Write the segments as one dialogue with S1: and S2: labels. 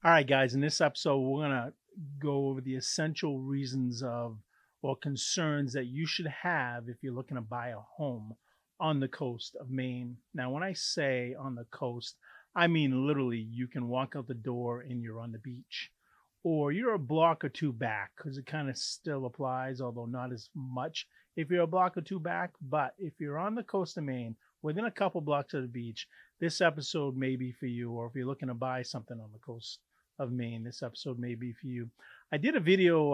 S1: All right, guys, in this episode, we're going to go over the essential reasons of or concerns that you should have if you're looking to buy a home on the coast of Maine. Now, when I say on the coast, I mean literally you can walk out the door and you're on the beach, or you're a block or two back because it kind of still applies, although not as much if you're a block or two back. But if you're on the coast of Maine, within a couple blocks of the beach, this episode may be for you, or if you're looking to buy something on the coast of Maine, this episode may be for you. I did a video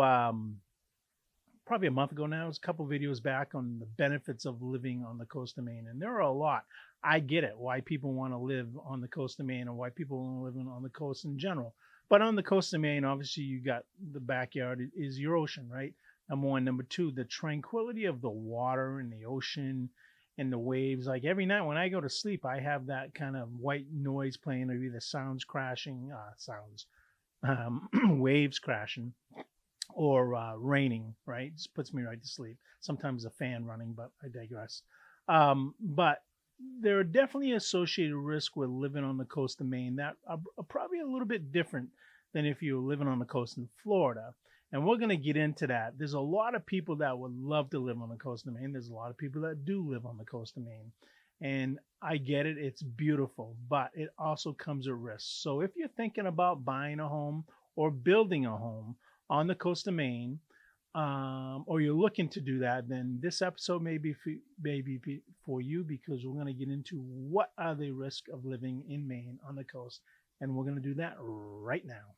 S1: probably a month ago now. It was a couple videos back on the benefits of living on the coast of Maine, and there are a lot. I get it, why people want to live on the coast of Maine and why people want to live on the coast in general. But on the coast of Maine, obviously, you got the backyard is your ocean, right? Number one. Number two, the tranquility of the water and the ocean and the waves. Like every night when I go to sleep, I have that kind of white noise playing, or either waves crashing, or raining, right? Just puts me right to sleep. Sometimes a fan running, but I digress. But there are definitely associated risks with living on the coast of Maine that are probably a little bit different than if you were living on the coast in Florida. And we're going to get into that. There's a lot of people that would love to live on the coast of Maine. There's a lot of people that do live on the coast of Maine. And I get it. It's beautiful, but it also comes at risk. So if you're thinking about buying a home or building a home on the coast of Maine, or you're looking to do that, then this episode may be for you, because we're going to get into what are the risks of living in Maine on the coast. And we're going to do that right now.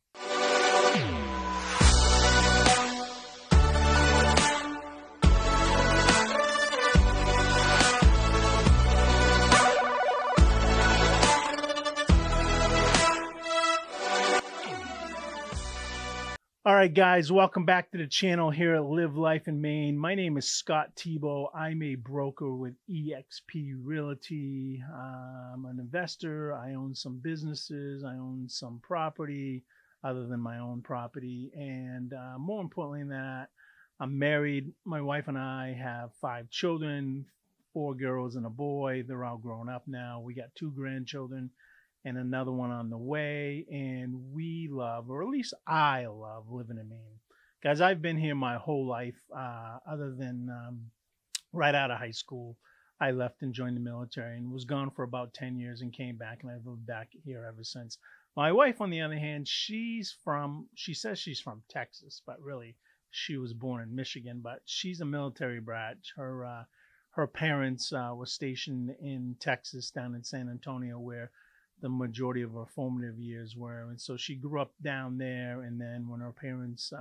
S1: All right, guys, welcome back to the channel here at Live Life in Maine. My name is Scott Tebow. I'm a broker with eXp Realty. I'm an investor. I own some businesses. I own some property other than my own property. And more importantly than that, I'm married. My wife and I have 5 children, 4 girls and a boy. They're all grown up now. We got 2 grandchildren and another one on the way. And we love, or at least I love, living in Maine. Guys, I've been here my whole life, other than right out of high school. I left and joined the military and was gone for about 10 years and came back, and I've lived back here ever since. My wife, on the other hand, she says she's from Texas, but really she was born in Michigan, but she's a military brat. Her parents were stationed in Texas, down in San Antonio, where the majority of her formative years were. And so she grew up down there. And then when her parents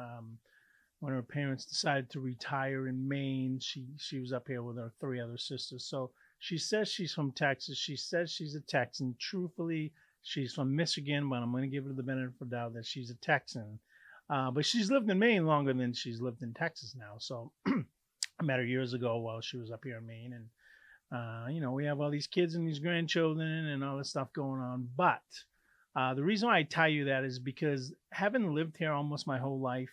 S1: decided to retire in Maine, she was up here with her 3 other sisters. So she says she's from Texas. She says she's a Texan. Truthfully, she's from Michigan, but I'm going to give her the benefit of the doubt that she's a Texan. But she's lived in Maine longer than she's lived in Texas now. So I met her years ago while she was up here in Maine. And we have all these kids and these grandchildren and all this stuff going on. But the reason why I tell you that is because, having lived here almost my whole life,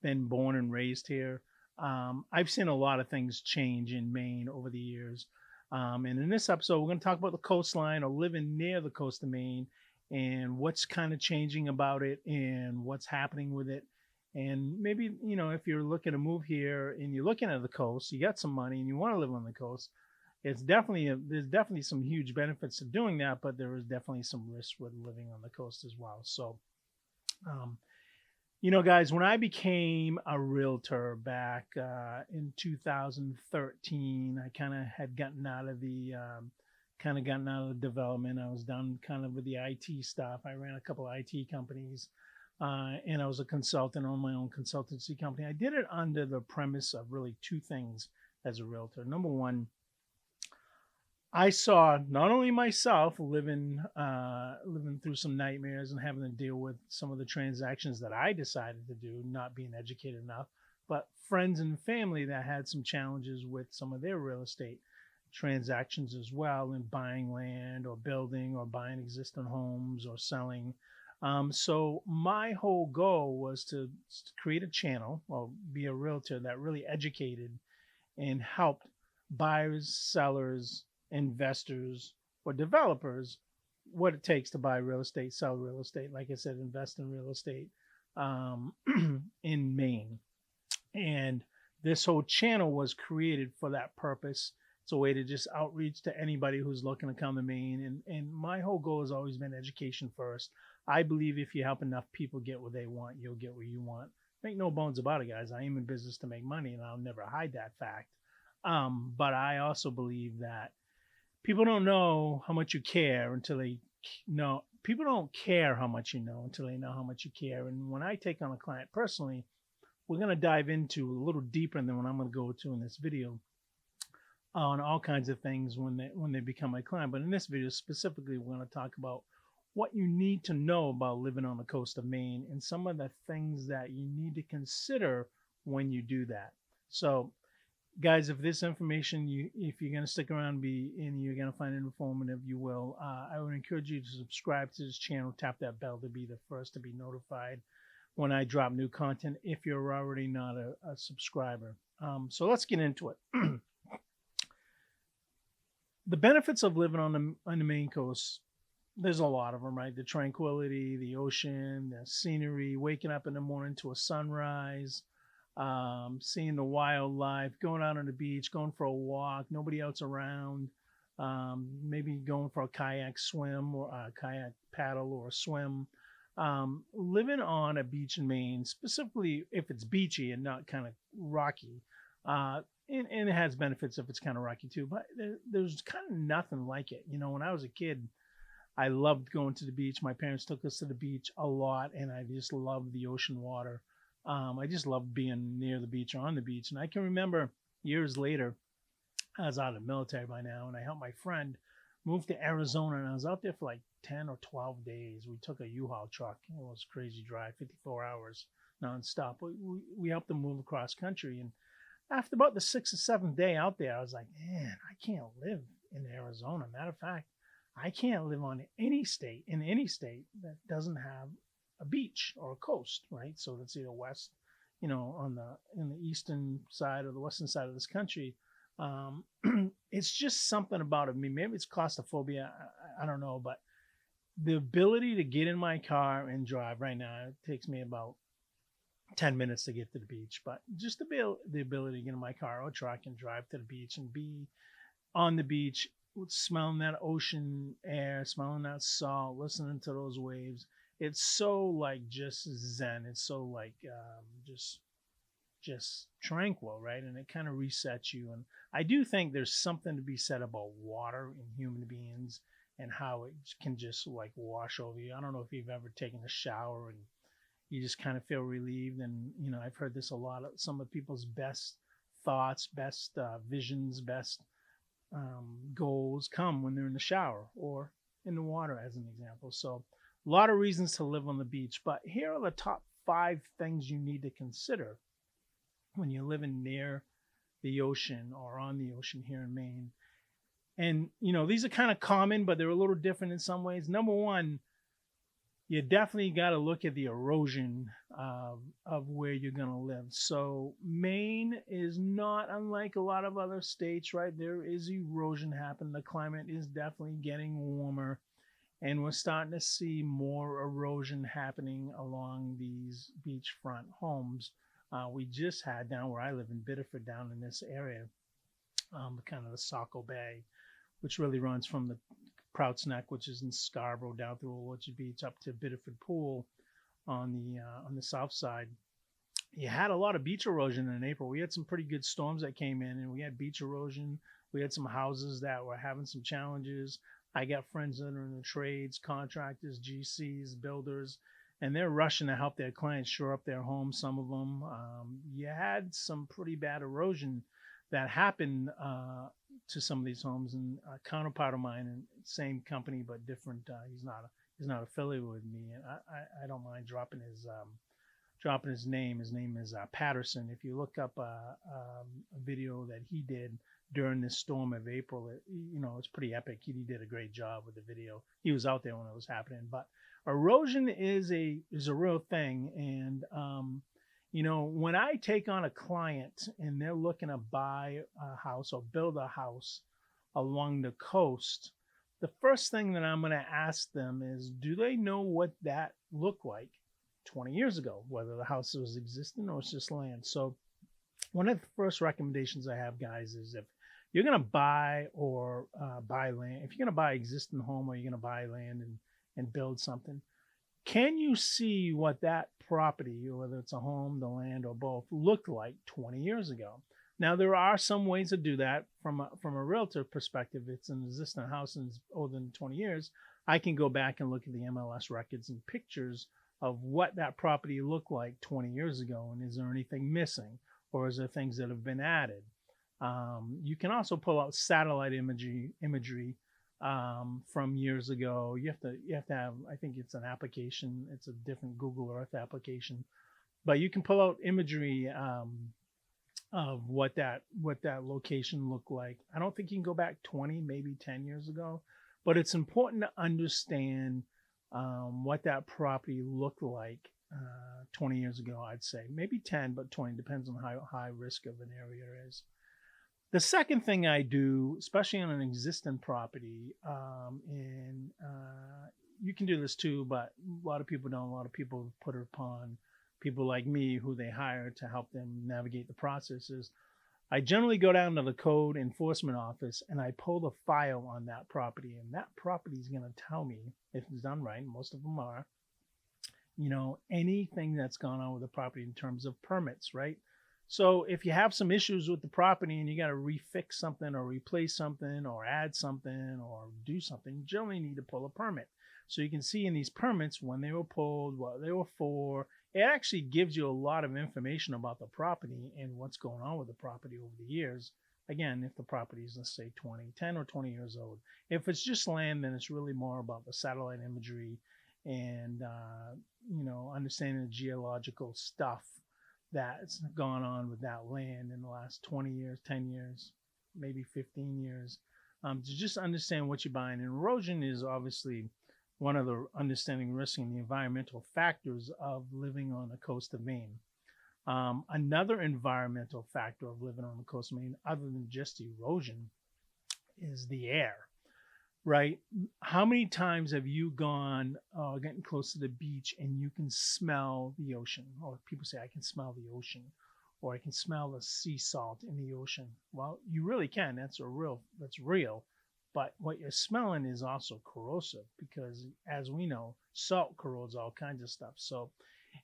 S1: been born and raised here, I've seen a lot of things change in Maine over the years. And in this episode, we're going to talk about the coastline, or living near the coast of Maine, and what's kind of changing about it and what's happening with it. And maybe, if you're looking to move here and you're looking at the coast, you got some money and you want to live on the coast, there's definitely some huge benefits to doing that, but there is definitely some risks with living on the coast as well. So, guys, when I became a realtor back in 2013, I kind of had gotten out of the development. I was done kind of with the IT stuff. I ran a couple of IT companies, and I was a consultant on my own consultancy company. I did it under the premise of really 2 things as a realtor. Number one, I saw not only myself living through some nightmares and having to deal with some of the transactions that I decided to do, not being educated enough, but friends and family that had some challenges with some of their real estate transactions as well, in buying land or building or buying existing homes or selling. So my whole goal was to create a channel, or be a realtor that really educated and helped buyers, sellers, investors, or developers what it takes to buy real estate, sell real estate. Like I said, invest in real estate um, in Maine. And this whole channel was created for that purpose. It's a way to just outreach to anybody who's looking to come to Maine. And my whole goal has always been education first. I believe if you help enough people get what they want, you'll get what you want. Make no bones about it, guys. I am in business to make money, and I'll never hide that fact. But I also believe that people don't know how much you care until they know. People don't care how much you know until they know how much you care. And when I take on a client personally, we're going to dive into a little deeper than what I'm going to go to in this video on all kinds of things when they become my client. But in this video specifically, we're going to talk about what you need to know about living on the coast of Maine and some of the things that you need to consider when you do that. So, guys, if this information, if you're going to stick around and you're going to find it informative, you will. I would encourage you to subscribe to this channel, tap that bell to be the first to be notified when I drop new content if you're already not a subscriber. So let's get into it. The benefits of living on the Maine coast, there's a lot of them, right? The tranquility, the ocean, the scenery, waking up in the morning to a sunrise, seeing the wildlife, going out on the beach, going for a walk, nobody else around, maybe going for a kayak swim or a kayak paddle or a swim. Living on a beach in Maine, specifically if it's beachy and not kind of rocky, and it has benefits if it's kind of rocky too, but there's kind of nothing like it. You know, when I was a kid, I loved going to the beach. My parents took us to the beach a lot, and I just loved the ocean water. I just loved being near the beach or on the beach. And I can remember years later, I was out of the military by now, and I helped my friend move to Arizona, and I was out there for like 10 or 12 days. We took a U-Haul truck. It was a crazy drive, 54 hours nonstop. We helped them move across country. And after about the 6th or 7th day out there, I was like, man, I can't live in Arizona. Matter of fact, I can't live in any state that doesn't have a beach or a coast, right? So let's say the west, you know, in the eastern side or the western side of this country. It's just something about it. I mean, maybe it's claustrophobia. I don't know, but the ability to get in my car and drive right now, it takes me about 10 minutes to get to the beach, but just the ability to get in my car or truck and drive to the beach and be on the beach, smelling that ocean air, smelling that salt, listening to those waves. It's so like just zen. It's so like just tranquil, right? And it kind of resets you. And I do think there's something to be said about water in human beings and how it can just like wash over you. I don't know if you've ever taken a shower and you just kind of feel relieved. And, you know, I've heard this a lot. Some of people's best thoughts, best visions, best goals come when they're in the shower or in the water, as an example. So a lot of reasons to live on the beach. But here are the top 5 things you need to consider when you're living near the ocean or on the ocean here in Maine. And, you know, these are kind of common, but they're a little different in some ways. Number one, you definitely got to look at the erosion of where you're going to live. So Maine is not unlike a lot of other states, right? There is erosion happening. The climate is definitely getting warmer, and we're starting to see more erosion happening along these beachfront homes. We just had down where I live in Biddeford, down in this area, kind of the Saco Bay, which really runs from the Prouts Neck, which is in Scarborough, down through Orchard Beach up to Biddeford Pool on the south side. You had a lot of beach erosion in April. We had some pretty good storms that came in, and we had beach erosion. We had some houses that were having some challenges. I got friends that are in the trades, contractors, GCs, builders, and they're rushing to help their clients shore up their homes, some of them. You had some pretty bad erosion that happened to some of these homes. And a counterpart of mine, and same company but different, he's not affiliated with me, and I don't mind dropping his name. His name is Patterson. If you look up a video that he did during this storm of April, it's pretty epic. He did a great job with the video. He was out there when it was happening. But erosion is a real thing. And, when I take on a client and they're looking to buy a house or build a house along the coast, the first thing that I'm going to ask them is, do they know what that looked like 20 years ago, whether the house was existing or it's just land? So one of the first recommendations I have, guys, is if you're going to buy or buy land, if you're going to buy existing home or you're going to buy land and build something, can you see what that property, whether it's a home, the land, or both, looked like 20 years ago? Now, there are some ways to do that from a realtor perspective. It's an existing house and it's older than 20 years. I can go back and look at the MLS records and pictures of what that property looked like 20 years ago. And is there anything missing, or is there things that have been added? You can also pull out satellite imagery from years ago. You have to have, I think it's an application. It's a different Google Earth application, but you can pull out imagery of what that location looked like. I don't think you can go back 20, maybe 10 years ago, but it's important to understand what that property looked like 20 years ago. I'd say maybe 10, but 20 depends on how high risk of an area it is. The second thing I do, especially on an existing property, and you can do this too, but a lot of people don't. A lot of people put it upon people like me who they hire to help them navigate the processes. I generally go down to the code enforcement office and I pull the file on that property, and that property is going to tell me, if it's done right, most of them are, anything that's gone on with the property in terms of permits, right? So if you have some issues with the property and you got to refix something or replace something or add something or do something, you generally need to pull a permit. So you can see in these permits when they were pulled, what they were for. It actually gives you a lot of information about the property and what's going on with the property over the years. Again, if the property is, let's say, 10 or 20 years old. If it's just land, then it's really more about the satellite imagery and, understanding the geological stuff that's gone on with that land in the last 20 years, 10 years, maybe 15 years, to just understand what you're buying. And erosion is obviously one of the understanding risks and the environmental factors of living on the coast of Maine. Another environmental factor of living on the coast of Maine, other than just erosion, is the air, right? How many times have you gone getting close to the beach and you can smell the ocean? Or people say, I can smell the ocean, or I can smell the sea salt in the ocean. Well, you really can. That's real. But what you're smelling is also corrosive because, as we know, salt corrodes all kinds of stuff. So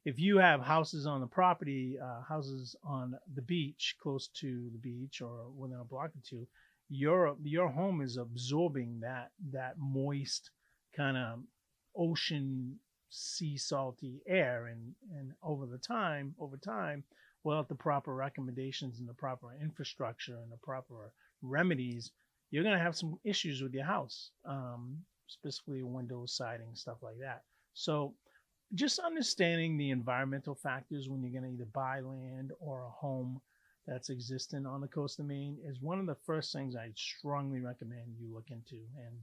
S1: if you have houses on the property, houses on the beach, close to the beach or within a block or two, your home is absorbing that moist kind of ocean sea salty air. And over time, without the proper recommendations and the proper infrastructure and the proper remedies, you're going to have some issues with your house, specifically windows, siding, stuff like that. So just understanding the environmental factors when you're going to either buy land or a home that's existing on the coast of Maine is one of the first things I strongly recommend you look into. And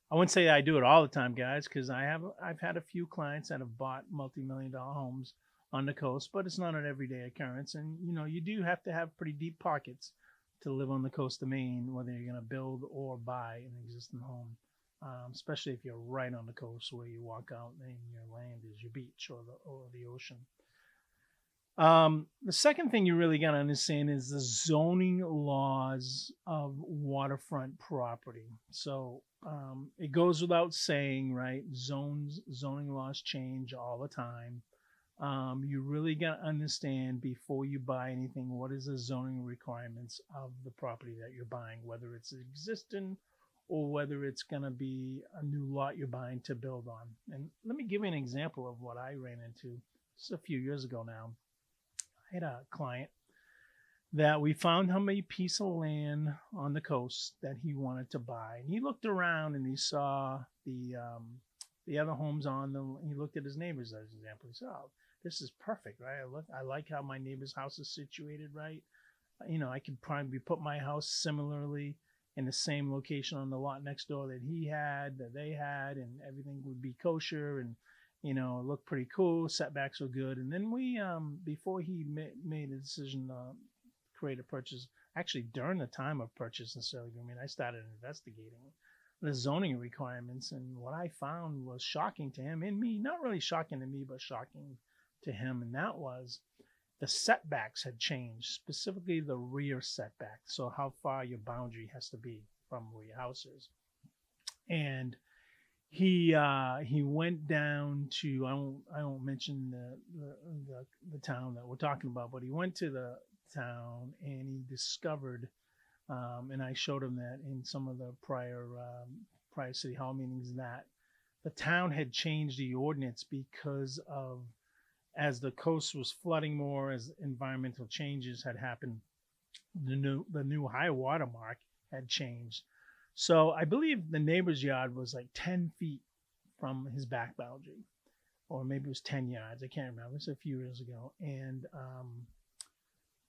S1: I wouldn't say I do it all the time, guys, because I've had a few clients that have bought multi-million-dollar homes on the coast, but it's not an everyday occurrence. And, you do have to have pretty deep pockets to live on the coast of Maine, whether you're going to build or buy an existing home, especially if you're right on the coast where you walk out and your land is your beach or the ocean. The second thing you really got to understand is the zoning laws of waterfront property. So it goes without saying, right? Zoning laws change all the time. You really got to understand before you buy anything, what is the zoning requirements of the property that you're buying, whether it's existing or whether it's going to be a new lot you're buying to build on. And let me give you an example of what I ran into. This is a few years ago now. I had a client that we found him a piece of land on the coast that he wanted to buy. And he looked around and he saw the other homes on them. He looked at his neighbors as an example. He said, oh, this is perfect, right? I like how my neighbor's house is situated, right? I could probably put my house similarly in the same location on the lot next door that they had, and everything would be kosher and, it looked pretty cool. Setbacks were good. And then we, before he made a decision to create a purchase, actually during the time of purchase and sale agreement, I started investigating. the zoning requirements. And what I found was shocking to him and me, not really shocking to me, but shocking to him. And that was the setbacks had changed, specifically the rear setback. So how far your boundary has to be from where your house is. And he went down to, I won't mention the town that we're talking about, but he went to the town and he discovered, and I showed him that in some of the prior city hall meetings, that the town had changed the ordinance because of, as the coast was flooding more, as environmental changes had happened, the new high water mark had changed. So I believe the neighbor's yard was like 10 feet from his back boundary, or maybe it was 10 yards. I can't remember. It was a few years ago. And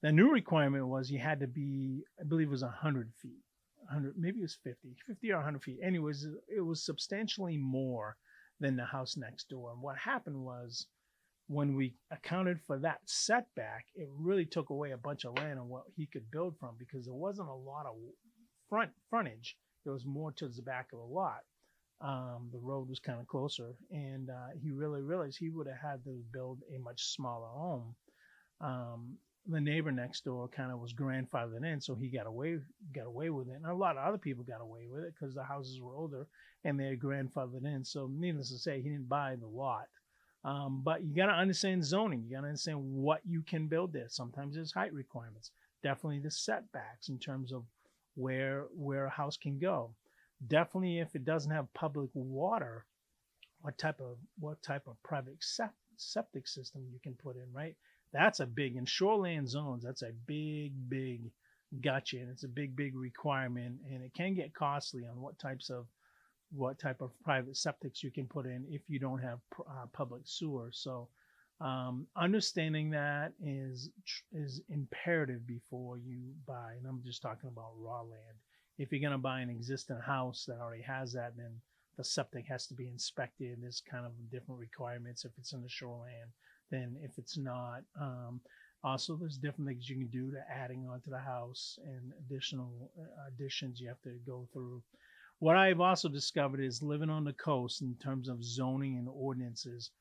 S1: the new requirement was you had to be, I believe it was 100 feet. 100, maybe it was 50 or 100 feet. Anyways, it was substantially more than the house next door. And what happened was, when we accounted for that setback, it really took away a bunch of land on what he could build from, because there wasn't a lot of frontage. There was more towards the back of the lot. The road was kind of closer, and he really realized he would have had to build a much smaller home. The neighbor next door kind of was grandfathered in, so he got away with it. And a lot of other people got away with it because the houses were older and they had grandfathered in. So needless to say, he didn't buy the lot. But you got to understand zoning. You got to understand what you can build there. Sometimes there's height requirements. Definitely the setbacks in terms of where a house can go. Definitely, if it doesn't have public water, what type of private septic system you can put in, right? That's a big, in shoreland zones, that's a big gotcha, and it's a big requirement, and it can get costly on what type of private septics you can put in if you don't have public sewer. So understanding that is imperative before you buy. And I'm just talking about raw land. If you're going to buy an existing house that already has that, then the septic has to be inspected. There's kind of different requirements if it's in the shoreland than if it's not. Also, there's different things you can do to adding onto the house, and additional additions you have to go through. What I've also discovered is, living on the coast, in terms of zoning and ordinances,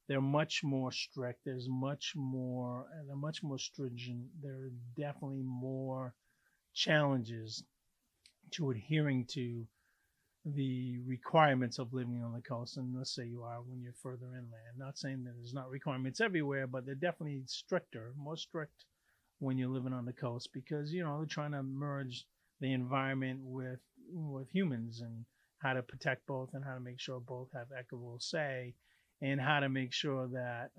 S1: they're much more strict. They're much more stringent. There are definitely more challenges to adhering to the requirements of living on the coast. And let's say you are when you're further inland. Not saying that there's not requirements everywhere, but they're definitely more strict when you're living on the coast, because, you know, they're trying to merge the environment with humans, and how to protect both, and how to make sure both have equitable say, and how to make sure that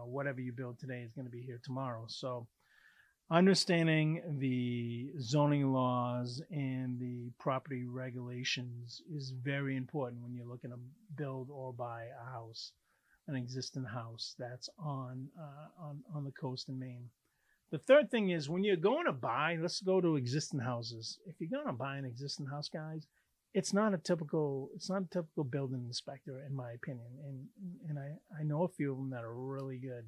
S1: whatever you build today is going to be here tomorrow. So understanding the zoning laws and the property regulations is very important when you're looking to build or buy a house, an existing house that's on the coast in Maine. The third thing is, when you're going to buy, let's go to existing houses. If you're going to buy an existing house, guys, it's not a typical building inspector, in my opinion. And I know a few of them that are really good.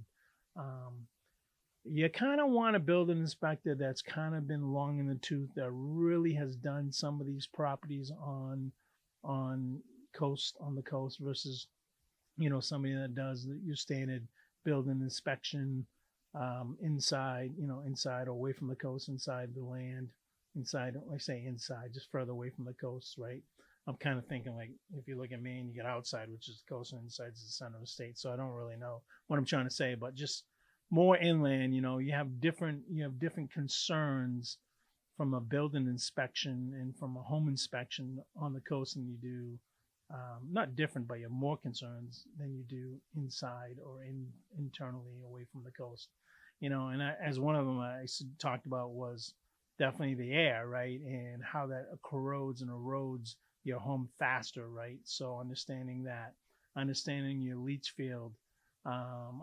S1: You kind of want a building inspector that's kind of been long in the tooth, that really has done some of these properties on the coast, versus, somebody that does your standard building inspection, inside away from the coast, inside the land, inside, I say inside, just further away from the coast, right? I'm kind of thinking, like, if you look at Maine, you get outside, which is the coast, and inside is the center of the state. So I don't really know what I'm trying to say, but just more inland, you have different concerns from a building inspection and from a home inspection on the coast than you do, not different, but you have more concerns than you do inside or internally away from the coast. And as one of them I talked about was definitely the air, right? And how that corrodes and erodes your home faster, right? So understanding your leach field,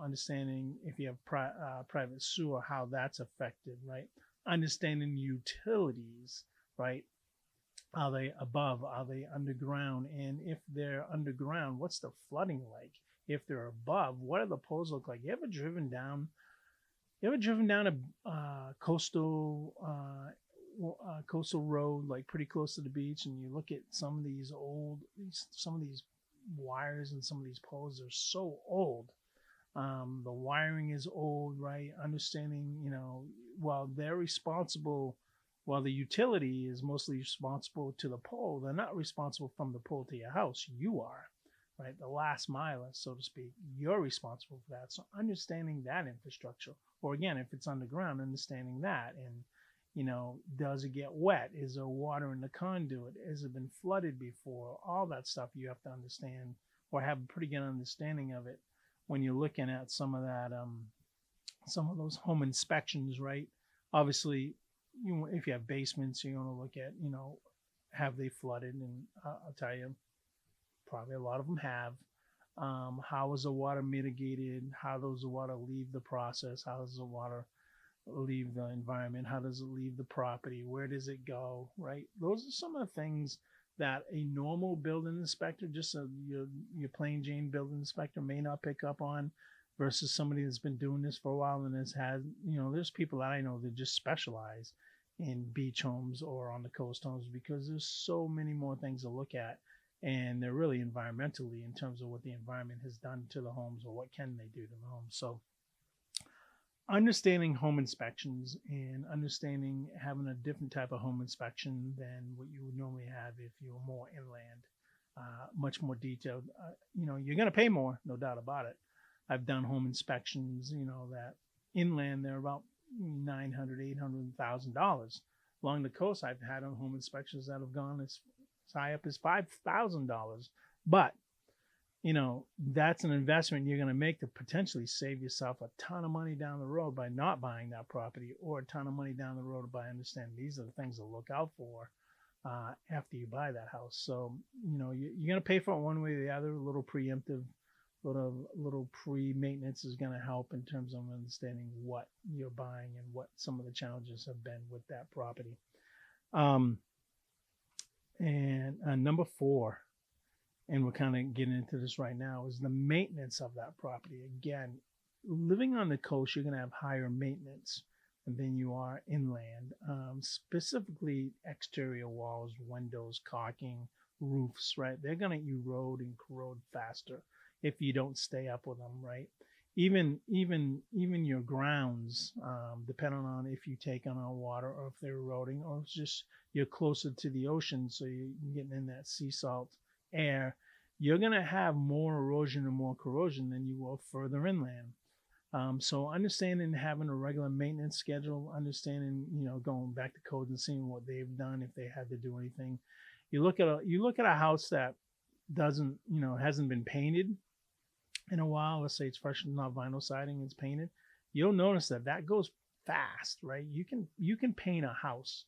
S1: understanding if you have private sewer, how that's affected, right? Understanding utilities, right? Are they above? Are they underground? And if they're underground, what's the flooding like? If they're above, what do the poles look like? You ever driven down a coastal coastal road, like pretty close to the beach, and you look at some of these some of these wires and some of these poles are so old. The wiring is old, right? Understanding, while they're responsible, while the utility is mostly responsible to the pole, they're not responsible from the pole to your house. You are, right? The last mile, so to speak, you're responsible for that. So understanding that infrastructure, or again, if it's underground, understanding that, and does it get wet? Is there water in the conduit? Has it been flooded before? All that stuff you have to understand, or have a pretty good understanding of it when you're looking at some of that, some of those home inspections, right? Obviously, if you have basements, you're going to look at, have they flooded? And I'll tell you, probably a lot of them have. How is the water mitigated? How does the water leave the process? How does the water leave the environment? How does it leave the property? Where does it go, right? Those are some of the things that a normal building inspector, just your plain Jane building inspector, may not pick up on, versus somebody that's been doing this for a while and has had, there's people that I know that just specialize in beach homes or on the coast homes, because there's so many more things to look at, and they're really environmentally in terms of what the environment has done to the homes, or what can they do to the homes. So understanding home inspections and understanding having a different type of home inspection than what you would normally have if you were more inland, much more detailed. You're going to pay more, no doubt about it. I've done home inspections, that inland they're about $900, $800,000. Along the coast, I've had home inspections that have gone as high up as $5,000. But that's an investment you're going to make to potentially save yourself a ton of money down the road by not buying that property, or a ton of money down the road by understanding these are the things to look out for after you buy that house. So, you're going to pay for it one way or the other. A little preemptive, little pre-maintenance is going to help in terms of understanding what you're buying and what some of the challenges have been with that property. And number 4, and we're kind of getting into this right now, is the maintenance of that property. Again, living on the coast, you're going to have higher maintenance than you are inland, specifically exterior walls, windows, caulking, roofs, right? They're going to erode and corrode faster if you don't stay up with them, right? Even your grounds, depending on if you take on water or if they're eroding, or it's just you're closer to the ocean, so you're getting in that sea salt air, you're going to have more erosion and more corrosion than you will further inland. So understanding having a regular maintenance schedule, understanding, going back to code and seeing what they've done, if they had to do anything. You look at a house that doesn't, hasn't been painted in a while. Let's say it's fresh, not vinyl siding, it's painted. You'll notice that goes fast, right? You can paint a house,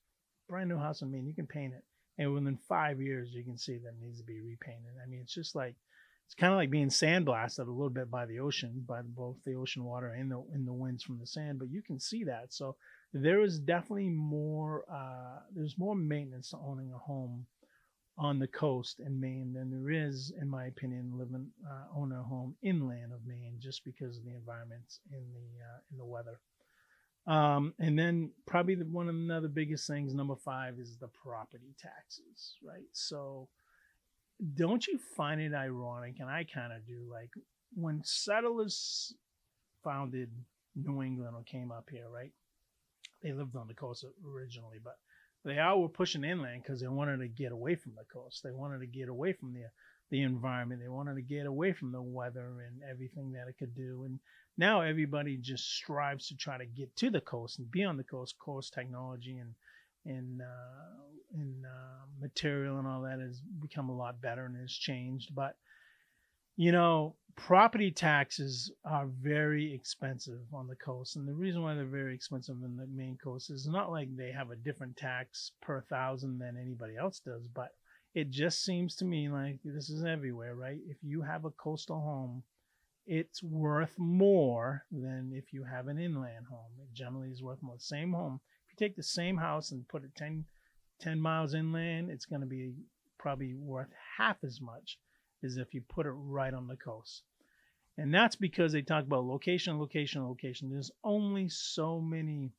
S1: brand new house in Maine, you can paint it, and within 5 years you can see that it needs to be repainted. I mean, it's kind of like being sandblasted a little bit by the ocean, by both the ocean water and the winds from the sand, but you can see that. So there is definitely more, there's more maintenance to owning a home on the coast in Maine than there is, in my opinion, owning a home inland of Maine, just because of the environments in the weather. And then probably one of the other biggest things, number 5, is the property taxes, right? So don't you find it ironic, and I kind of do, like when settlers founded New England or came up here, right? They lived on the coast originally, but they all were pushing inland because they wanted to get away from the coast. They wanted to get away from the environment. They wanted to get away from the weather and everything that it could do. And now everybody just strives to try to get to the coast and be on the coast. Coast technology and material and all that has become a lot better and has changed. But property taxes are very expensive on the coast, and the reason why they're very expensive in the Maine coast is not like they have a different tax per thousand than anybody else does, but it just seems to me like this is everywhere, right? If you have a coastal home, it's worth more than if you have an inland home. It generally is worth more. Same home, if you take the same house and put it 10 miles inland, it's going to be probably worth half as much as if you put it right on the coast. And that's because they talk about location. There's only so many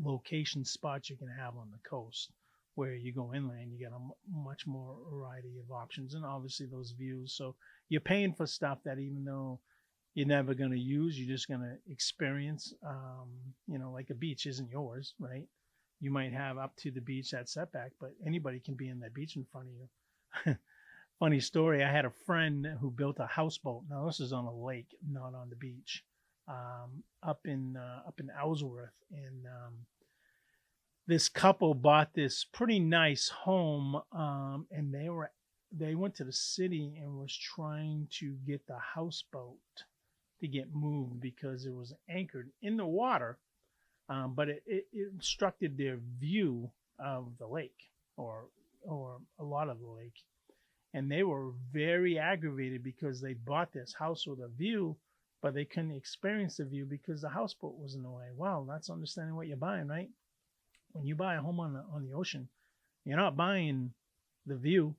S1: location spots you can have on the coast. Where you go inland, you get a much more variety of options, and obviously those views. So you're paying for stuff that even though you're never going to use, you're just going to experience. Like a beach isn't yours, right? You might have up to the beach that setback, but anybody can be in that beach in front of you. Funny story, I had a friend who built a houseboat. Now this is on a lake, not on the beach, up in Ellsworth, and this couple bought this pretty nice home, and they went to the city and was trying to get the houseboat to get moved because it was anchored in the water, but it obstructed their view of the lake, or a lot of the lake, and they were very aggravated because they bought this house with a view, but they couldn't experience the view because the houseboat was in the way. Well, that's understanding what you're buying, right? When you buy a home on the ocean, you're not buying the view,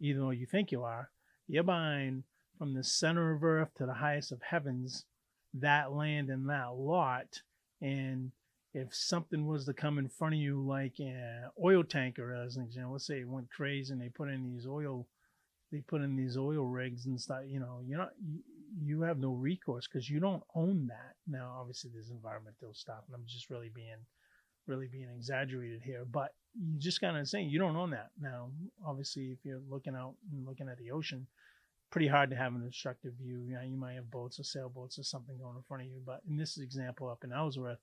S1: even though you think you are. You're buying from the center of earth to the highest of heavens, that land and that lot. And if something was to come in front of you, like an oil tanker, as an example, let's say it went crazy and they put in these oil rigs and stuff, you have no recourse because you don't own that. Now, obviously, there's environmental stuff, and I'm just really being exaggerated here, but you just gotta say you don't own that. Now, obviously, if you're looking out and looking at the ocean, pretty hard to have an obstructive view. You might have boats or sailboats or something going in front of you. But in this example up in Ellsworth,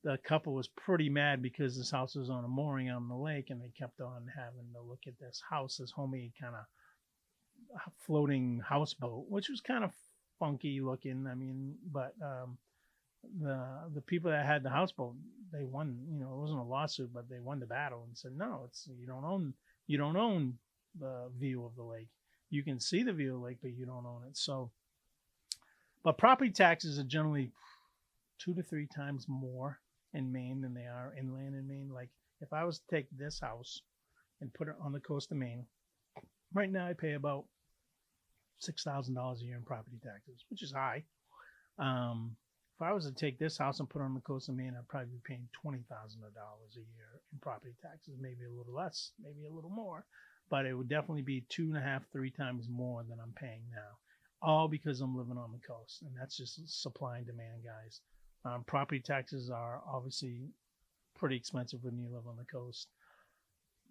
S1: the couple was pretty mad because this house was on a mooring on the lake, and they kept on having to look at this house, this homemade kind of floating houseboat, which was kind of funky looking. I mean, but the people that had the houseboat, they won. It wasn't a lawsuit, but they won the battle and said, no, it's you don't own the view of the lake. You can see the view of the lake, but you don't own it. So, but property taxes are generally 2 to 3 times more in Maine than they are inland in Maine. Like if I was to take this house and put it on the coast of Maine, right now I pay about $6,000 a year in property taxes, which is high. If I was to take this house and put it on the coast of Maine, I'd probably be paying $20,000 a year in property taxes, maybe a little less, maybe a little more, but it would definitely be 2.5, 3 times more than I'm paying now, all because I'm living on the coast, and that's just supply and demand, guys. Property taxes are obviously pretty expensive when you live on the coast.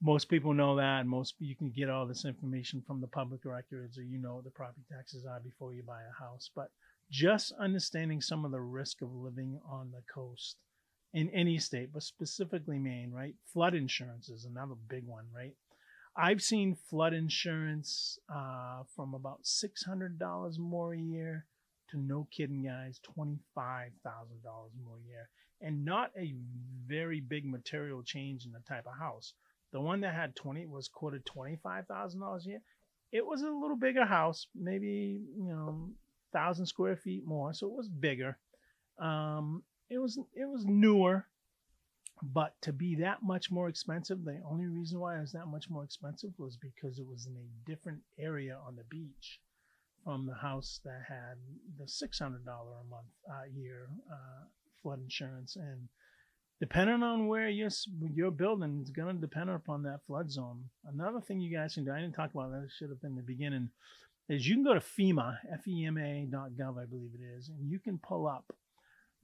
S1: Most people know that, and you can get all this information from the public records, or what the property taxes are before you buy a house. But just understanding some of the risk of living on the coast in any state, but specifically Maine, right? Flood insurance is another big one, right? I've seen flood insurance from about $600 more a year to, no kidding, guys, $25,000 more a year. And not a very big material change in the type of house. The one that had was quoted $25,000 a year. It was a little bigger house, maybe 1,000 square feet more, so it was bigger. It was newer, but to be that much more expensive, the only reason why it was that much more expensive was because it was in a different area on the beach from the house that had the $600 a month year flood insurance. And depending on where you're building, it's going to depend upon that flood zone. Another thing you guys can do, I didn't talk about that, it should have been in the beginning, is you can go to FEMA, FEMA.gov, I believe it is, and you can pull up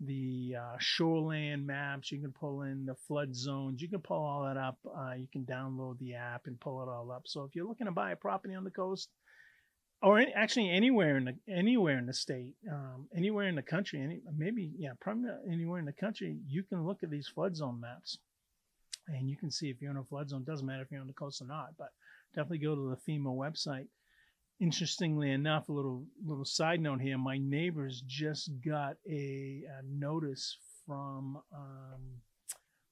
S1: the shoreland maps. You can pull in the flood zones. You can pull all that up. You can download the app and pull it all up. So if you're looking to buy a property on the coast, or actually anywhere in the state, anywhere in the country, probably anywhere in the country, you can look at these flood zone maps, and you can see if you're in a flood zone. It doesn't matter if you're on the coast or not, but definitely go to the FEMA website. Interestingly enough, a little side note here, my neighbors just got a notice from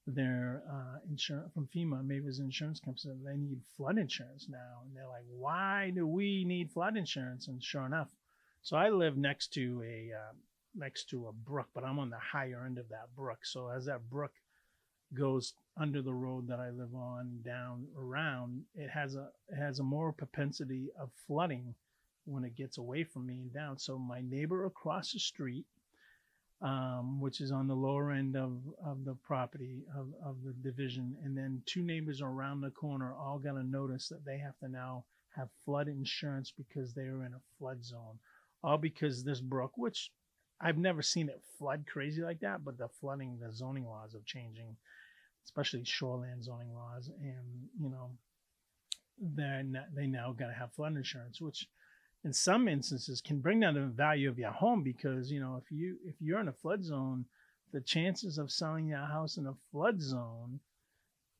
S1: their insurance, from FEMA, maybe it's an insurance company, they need flood insurance now. And they're like, why do we need flood insurance? And sure enough, so I live next to a brook, but I'm on the higher end of that brook. So as that brook goes under the road that I live on down around, it has a more propensity of flooding when it gets away from me and down. So my neighbor across the street, which is on the lower end of the property of the division. And then two neighbors around the corner all got a notice that they have to now have flood insurance because they are in a flood zone. All because this brook, which I've never seen it flood crazy like that, but the zoning laws are changing, especially shoreline zoning laws. And, they now got to have flood insurance, which in some instances can bring down the value of your home because if you're in a flood zone, the chances of selling your house in a flood zone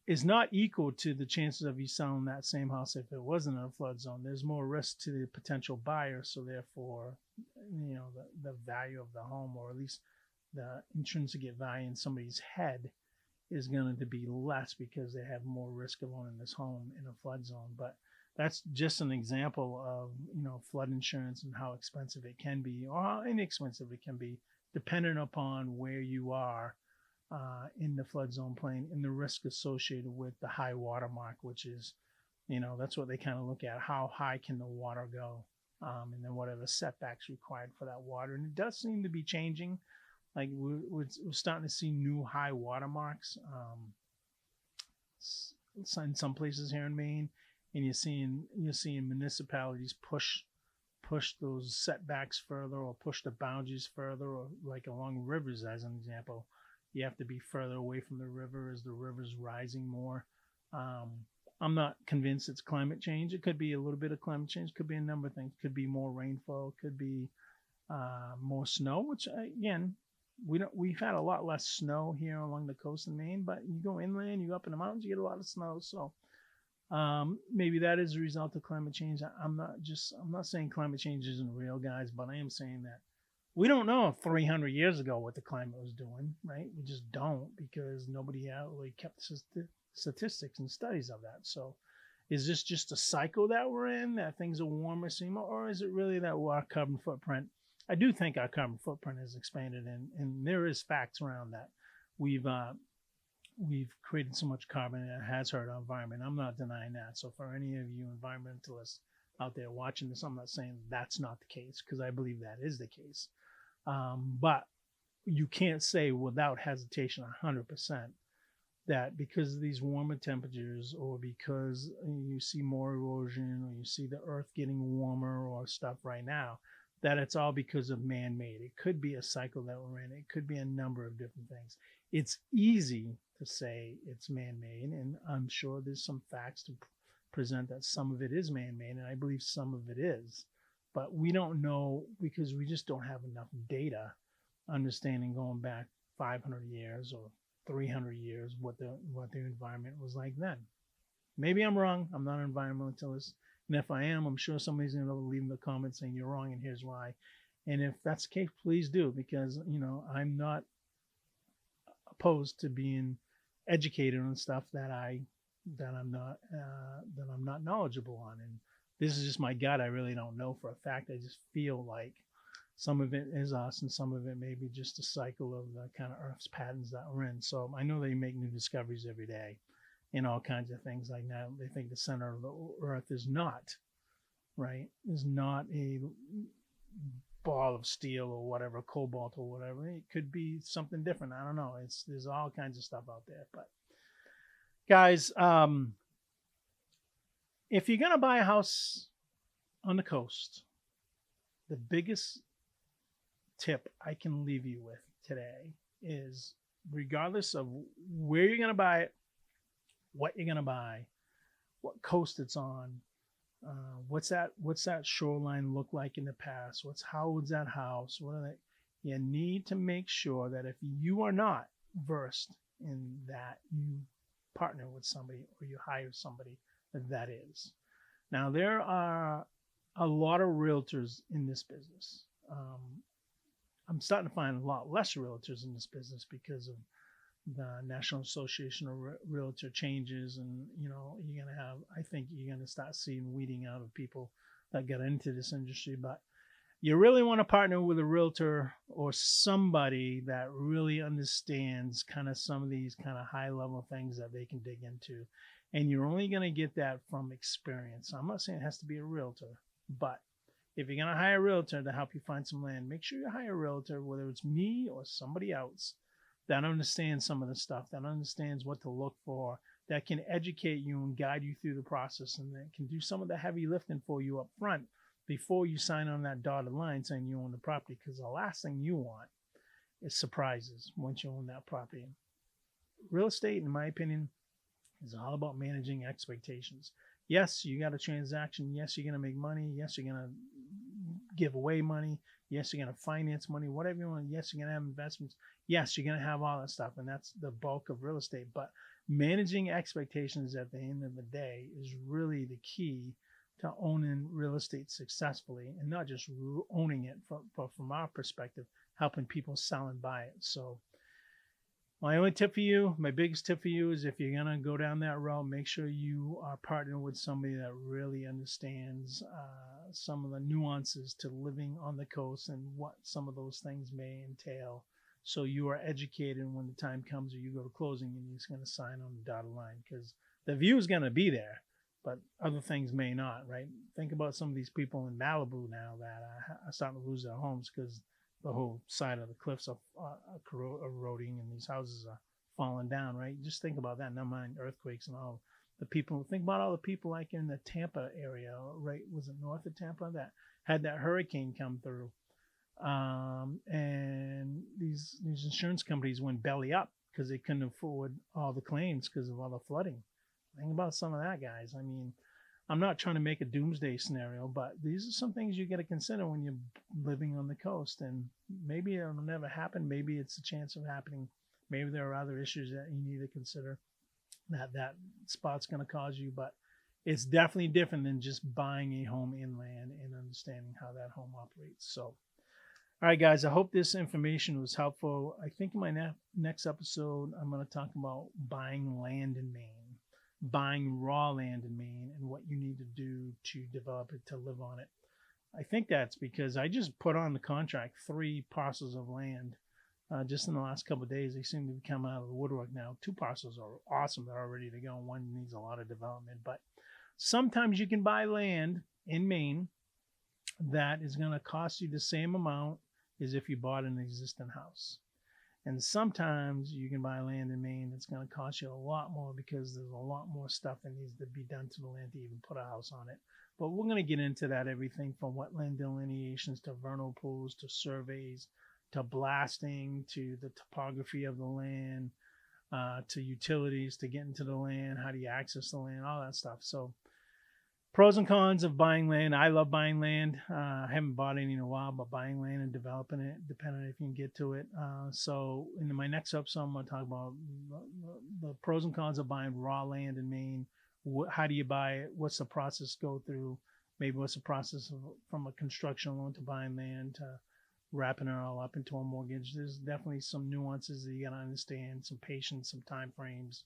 S1: is not equal to the chances of you selling that same house if it wasn't in a flood zone. There's more risk to the potential buyer, so therefore, the value of the home, or at least the intrinsic value in somebody's head, is going to be less because they have more risk of owning this home in a flood zone. But that's just an example of flood insurance and how expensive it can be, or how inexpensive it can be, depending upon where you are in the flood zone plain, and the risk associated with the high water mark, which is, that's what they kind of look at. How high can the water go? And then what are the setbacks required for that water? And it does seem to be changing. Like we're starting to see new high water marks in some places here in Maine, and you're seeing municipalities push those setbacks further, or push the boundaries further, or like along rivers as an example. You have to be further away from the river as the river's rising more. I'm not convinced it's climate change. It could be a little bit of climate change. Could be a number of things. Could be more rainfall. Could be more snow, which again, we've had a lot less snow here along the coast in Maine, but you go inland, you go up in the mountains, you get a lot of snow. So maybe that is a result of climate change. I'm not saying climate change isn't real, guys, but I am saying that we don't know 300 years ago what the climate was doing, right? We just don't, because nobody really kept statistics and studies of that. So is this just a cycle that we're in, that things are warmer, or is it really that our carbon footprint? I do think our carbon footprint has expanded, and there is facts around that. We've created so much carbon, and it has hurt our environment. I'm not denying that. So for any of you environmentalists out there watching this, I'm not saying that's not the case, because I believe that is the case. But you can't say without hesitation 100% that because of these warmer temperatures, or because you see more erosion, or you see the earth getting warmer or stuff right now, that it's all because of man-made. It could be a cycle that we're in. It could be a number of different things. It's easy to say it's man-made, and I'm sure there's some facts to present that some of it is man-made, and I believe some of it is. But we don't know, because we just don't have enough data understanding going back 500 years or 300 years what the environment was like then. Maybe I'm wrong. I'm not an environmentalist. And if I am, I'm sure somebody's going to leave in the comments saying you're wrong and here's why. And if that's the case, please do, because I'm not opposed to being educated on stuff that I'm not knowledgeable on. And this is just my gut. I really don't know for a fact. I just feel like some of it is us, and some of it may be just a cycle of the kind of Earth's patterns that we're in. So I know they make new discoveries every day in all kinds of things like that. They think the center of the Earth is not a ball of steel or whatever, cobalt or whatever. It could be something different. I don't know. There's all kinds of stuff out there. But guys, if you're going to buy a house on the coast, the biggest tip I can leave you with today is, regardless of where you're going to buy it, what you're going to buy, what coast it's on, what's that shoreline look like in the past, how was that house, you need to make sure that if you are not versed in that, you partner with somebody or you hire somebody that is. Now, there are a lot of realtors in this business. I'm starting to find a lot less realtors in this business because of the National Association of Realtor changes, and I think you're gonna start seeing weeding out of people that get into this industry. But you really want to partner with a realtor or somebody that really understands kind of some of these kind of high level things that they can dig into, and you're only going to get that from experience. I'm not saying it has to be a realtor, but If you're going to hire a realtor to help you find some land, make sure you hire a realtor, whether it's me or somebody else that understands some of the stuff, that understands what to look for, that can educate you and guide you through the process, and that can do some of the heavy lifting for you up front before you sign on that dotted line saying you own the property. Because the last thing you want is surprises once you own that property. Real estate, in my opinion, is all about managing expectations. Yes, you got a transaction. Yes, you're going to make money. Yes, you're going to give away money. Yes, you're going to finance money, whatever you want. Yes, you're going to have investments. Yes, you're going to have all that stuff, and that's the bulk of real estate. But managing expectations at the end of the day is really the key to owning real estate successfully, and not just owning it, but from our perspective, helping people sell and buy it. So my only tip for you, my biggest tip for you, is if you're going to go down that road, make sure you are partnering with somebody that really understands some of the nuances to living on the coast and what some of those things may entail. So you are educated when the time comes or you go to closing and you're just going to sign on the dotted line, because the view is going to be there, but other things may not, right? Think about some of these people in Malibu now that are starting to lose their homes because the whole side of the cliffs are eroding and these houses are falling down, right? Just think about that. Never mind earthquakes and all the people. Think about all the people like in the Tampa area, right? Was it north of Tampa that had that hurricane come through? And these insurance companies went belly up because they couldn't afford all the claims because of all the flooding. Think about some of that, guys. I mean, I'm not trying to make a doomsday scenario, but these are some things you got to consider when you're living on the coast. And maybe it'll never happen. Maybe it's a chance of happening. Maybe there are other issues that you need to consider that spot's going to cause you. But it's definitely different than just buying a home inland and understanding how that home operates. So, all right, guys, I hope this information was helpful. I think in my next episode, I'm going to talk about buying land in Maine. Buying raw land in Maine and what you need to do to develop it, to live on it. I think that's because I just put on the contract 3 parcels of land just in the last couple of days. They seem to be coming out of the woodwork now. 2 parcels are awesome. They're all ready to go. One needs a lot of development. But sometimes you can buy land in Maine that is going to cost you the same amount as if you bought an existing house. And sometimes you can buy land in Maine that's going to cost you a lot more because there's a lot more stuff that needs to be done to the land to even put a house on it. But we're going to get into that, everything from wetland delineations to vernal pools to surveys to blasting to the topography of the land to utilities to get into the land, how do you access the land, all that stuff. So pros and cons of buying land. I love buying land. I haven't bought any in a while, but buying land and developing it, depending if you can get to it. So in my next episode, I'm going to talk about the pros and cons of buying raw land in Maine. How do you buy it? What's the process go through? Maybe what's the process from a construction loan to buying land to wrapping it all up into a mortgage. There's definitely some nuances that you got to understand, some patience, some time frames,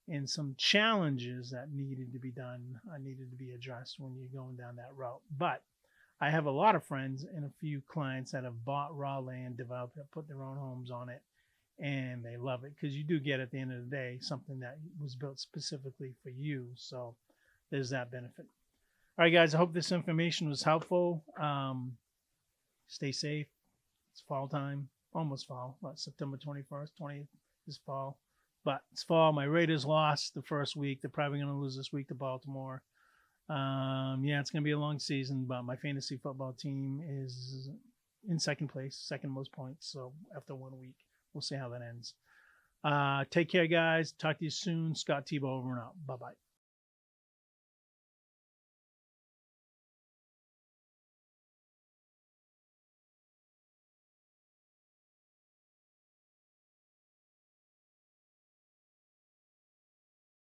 S1: and some challenges that needed to be done, needed to be addressed when you're going down that route. But I have a lot of friends and a few clients that have bought raw land, developed it, put their own homes on it, and they love it because you do get at the end of the day something that was built specifically for you. So there's that benefit. All right, guys, I hope this information was helpful. Stay safe. It's fall time, almost fall. September 21st, 20th is fall. But it's fall. My Raiders lost the first week. They're probably going to lose this week to Baltimore. Yeah, it's going to be a long season, but my fantasy football team is in second place, second most points. So after 1 week, we'll see how that ends. Take care, guys. Talk to you soon. Scott Tebow over and out. Bye-bye.